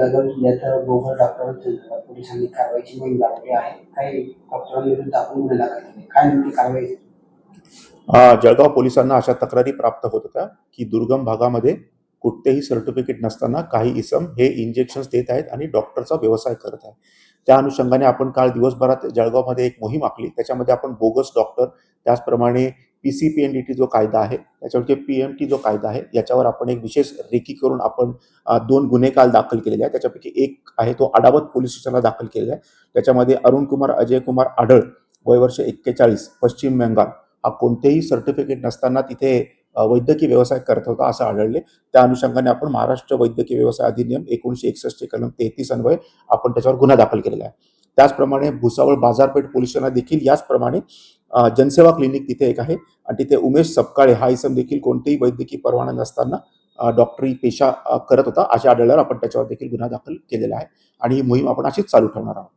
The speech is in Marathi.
जळगाव जिल्ह्यात बोगस डॉक्टरांविरुद्ध पोलिसांनी कारवाईची मोहीम राबवली आहे. काही डॉक्टरांविरुद्ध आपण गुन्हे दाखल केले. काय नेमकी कारवाई झाली? जळगाव पोलिसांना अशा तक्रारी प्राप्त होत होत्या की दुर्गम भागामध्ये कुठतेही सर्टिफिकेट नसताना काही इसम हे इंजेक्शन्स देत आहेत आणि डॉक्टरचा व्यवसाय करत आहे. त्या अनुषंगाने आपण काल दिवसभरात जळगावमध्ये एक मोहीम आखली. त्याच्यामध्ये आपण बोगस डॉक्टर, त्याचप्रमाणे PCPNDT जो कायदा आहे, त्याच्यावरती PMT जो कायदा आहे, याच्यावर आपण एक विशेष रेकी करून आपण 2 गुन्हे काल दाखल केलेले आहेत. त्याच्यापैकी एक आहे तो अडावत पोलीस स्टेशनला दाखल केलेला आहे. त्याच्यामध्ये अरुण कुमार अजय कुमार आढळ, वय वर्ष 41, पश्चिम बंगाल, हा कोणतेही सर्टिफिकेट नसताना तिथे वैद्यकीय व्यवसाय करत होता असं आढळले. त्या अनुषंगाने आपण महाराष्ट्र वैद्यकीय व्यवसाय अधिनियम 1961 कलम 33 अन्वये आपण त्याच्यावर गुन्हा दाखल केलेला आहे. त्याचप्रमाणे भुसावळ बाजारपेठ पोलीस स्टेशनला देखील याचप्रमाणे जनसेवा क्लिनिक तिथे एक आहे आणि तिथे उमेश सपकाळे हा इसम देखील कोणतेही वैद्यकीय परवाना नसताना डॉक्टरी पेशा करत होता अशा आढळल्यावर आपण त्याच्यावर देखील गुन्हा दाखल केलेला आहे आणि ही मोहीम आपण अशीच चालू ठेवणार आहोत.